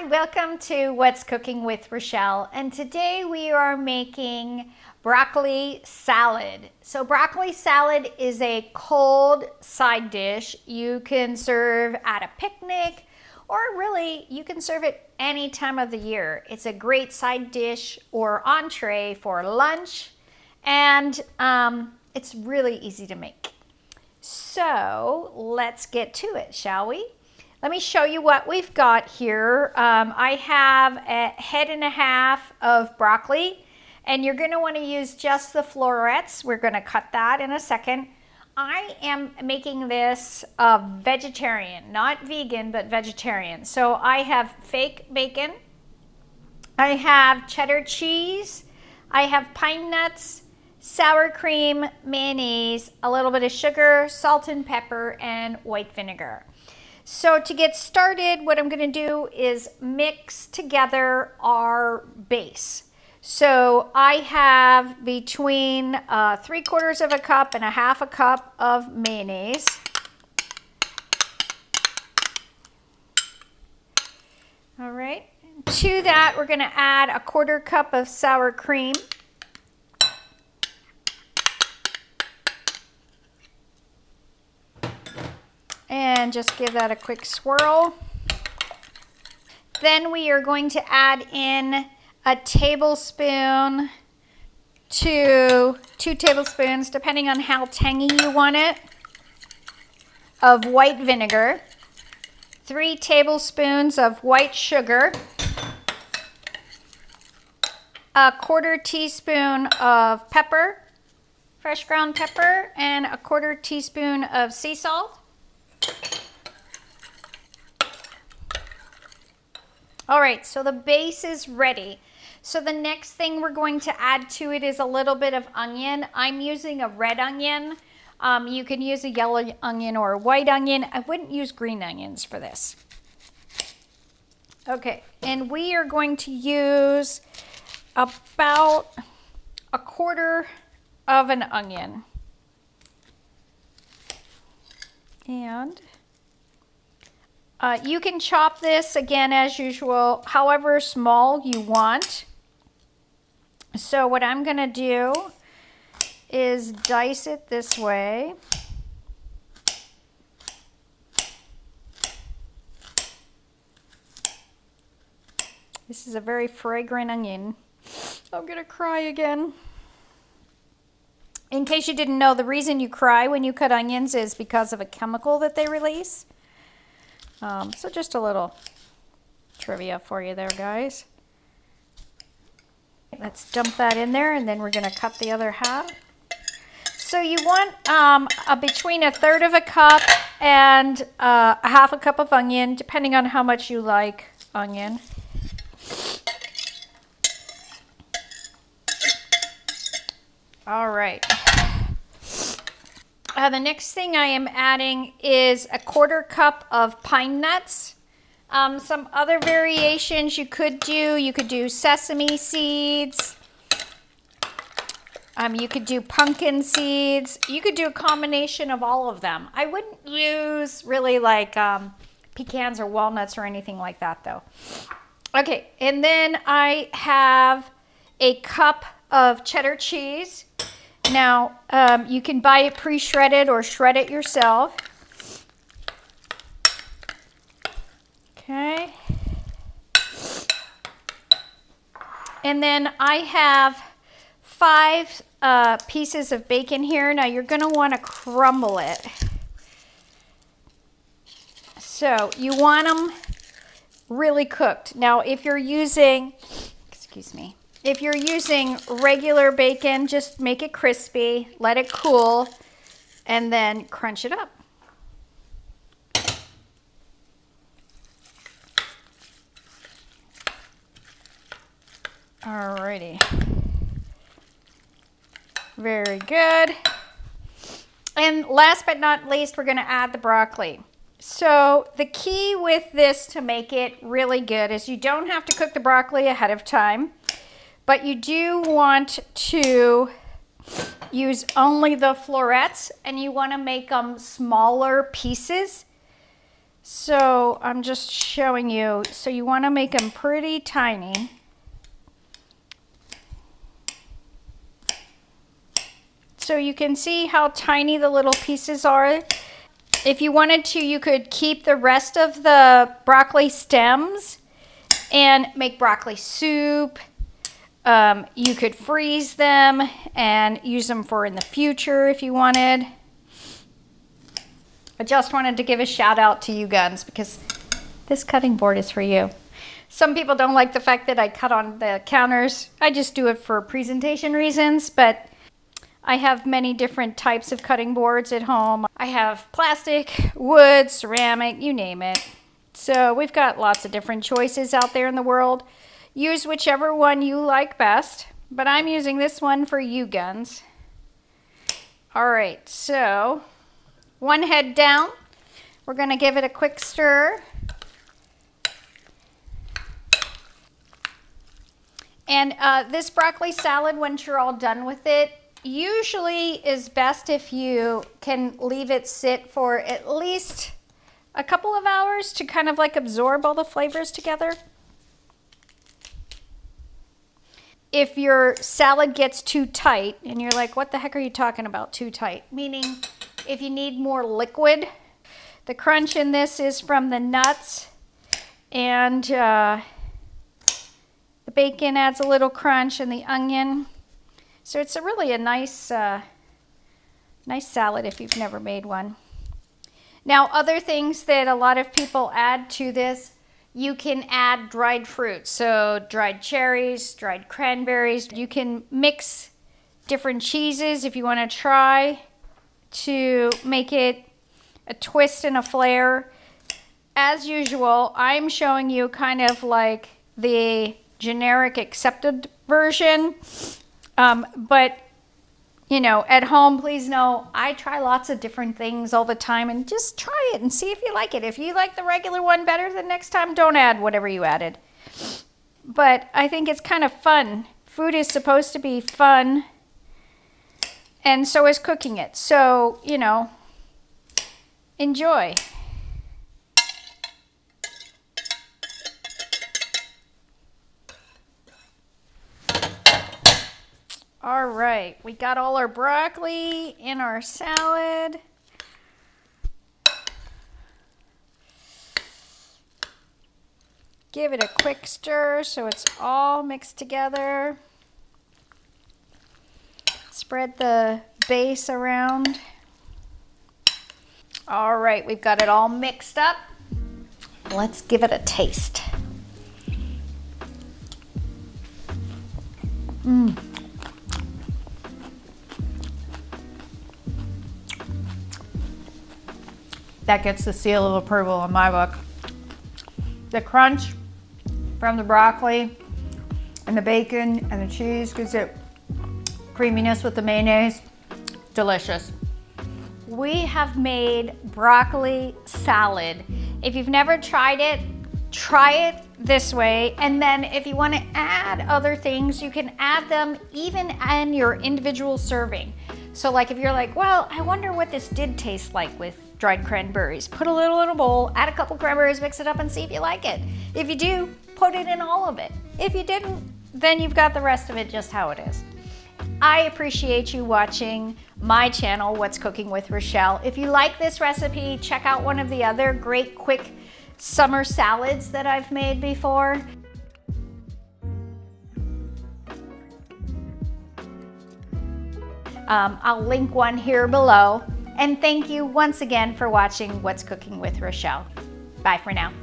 welcome to What's Cooking with Rochelle, and today we are making broccoli salad. So broccoli salad is a cold side dish. You can serve at a picnic, or really you can serve it any time of the year. It's a great side dish or entree for lunch, and it's really easy to make. So let's get to it, shall we? Let me show you what we've got here. I have a head and a half of broccoli, and you're going to want to use just the florets. We're going to cut that in a second. I am making this vegetarian, not vegan, but vegetarian. So I have fake bacon, I have cheddar cheese, I have pine nuts, sour cream, mayonnaise, a little bit of sugar, salt and pepper, and white vinegar. So to get started, what I'm going to do is mix together our base. So I have between 3/4 of a cup and a half a cup of mayonnaise. All right. To that, we're going to add a 1/4 cup of sour cream. And just give that a quick swirl. Then we are going to add in a tablespoon to 2 tablespoons, depending on how tangy you want it, of white vinegar, 3 tablespoons of white sugar, a 1/4 teaspoon of pepper, fresh ground pepper, and a 1/4 teaspoon of sea salt. All right, so the base is ready. So the next thing we're going to add to it is a little bit of onion. I'm using a red onion. You can use a yellow onion or a white onion. I wouldn't use green onions for this. Okay, and we are going to use about a 1/4 of an onion. And you can chop this, again, as usual, however small you want. So what I'm going to do is dice it this way. This is a very fragrant onion. I'm going to cry again. In case you didn't know, the reason you cry when you cut onions is because of a chemical that they release. So just a little trivia for you there, guys. Let's dump that in there, and then we're going to cut the other half. So you want between 1/3 of a cup and a half a cup of onion, depending on how much you like onion. All right. The next thing I am adding is a 1/4 cup of pine nuts. Some other variations you could do sesame seeds. You could do pumpkin seeds. You could do a combination of all of them. I wouldn't use really like pecans or walnuts or anything like that though. Okay, and then I have a cup of cheddar cheese. Now, you can buy it pre-shredded or shred it yourself. Okay. And then I have 5 pieces of bacon here. Now, you're going to want to crumble it. So, you want them really cooked. Now, if you're using, if you're using regular bacon, just make it crispy, let it cool, and then crunch it up. Alrighty. Very good. And last but not least, we're going to add the broccoli. So the key with this to make it really good is you don't have to cook the broccoli ahead of time. But you do want to use only the florets, and you want to make them smaller pieces. So I'm just showing you. So you want to make them pretty tiny. So you can see how tiny the little pieces are. If you wanted to, you could keep the rest of the broccoli stems and make broccoli soup. You could freeze them and use them for in the future if you wanted. I just wanted to give a shout out to you guns because this cutting board is for you. Some people don't like the fact that I cut on the counters. I just do it for presentation reasons, but I have many different types of cutting boards at home. I have plastic, wood, ceramic, you name it. So we've got lots of different choices out there in the world. Use whichever one you like best, but I'm using this one for you guns. All right, so one head down. We're gonna give it a quick stir. And this broccoli salad, once you're all done with it, usually is best if you can leave it sit for at least a couple of hours to kind of like absorb all the flavors together. If your salad gets too tight and you're like, what the heck are you talking about too tight? Meaning if you need more liquid, the crunch in this is from the nuts and the bacon adds a little crunch and the onion. So it's really a nice, nice salad if you've never made one. Now, other things that a lot of people add to this, you can add dried fruits. So dried cherries, dried cranberries. You can mix different cheeses if you want to try to make it a twist and a flair. As usual, I'm showing you kind of like the generic accepted version. But, you know, at home, please know I try lots of different things all the time and just try it and see if you like it. If you like the regular one better, the next time don't add whatever you added. But I think it's kind of fun. Food is supposed to be fun, and so is cooking it. So, you know, enjoy. All right, we got all our broccoli in our salad. Give it a quick stir so it's all mixed together. Spread the base around. All right, we've got it all mixed up. Let's give it a taste. That gets the seal of approval in my book. The crunch from the broccoli and the bacon and the cheese gives it creaminess with the mayonnaise. Delicious. We have made broccoli salad. If you've never tried it, try it this way. And then if you want to add other things, you can add them even in your individual serving. So like if you're like, well, I wonder what this did taste like with dried cranberries. Put a little in a bowl, add a couple cranberries, mix it up and see if you like it. If you do, put it in all of it. If you didn't, then you've got the rest of it just how it is. I appreciate you watching my channel, What's Cooking with Rochelle. If you like this recipe, check out one of the other great quick summer salads that I've made before. I'll link one here below. And thank you once again for watching What's Cooking with Rochelle. Bye for now.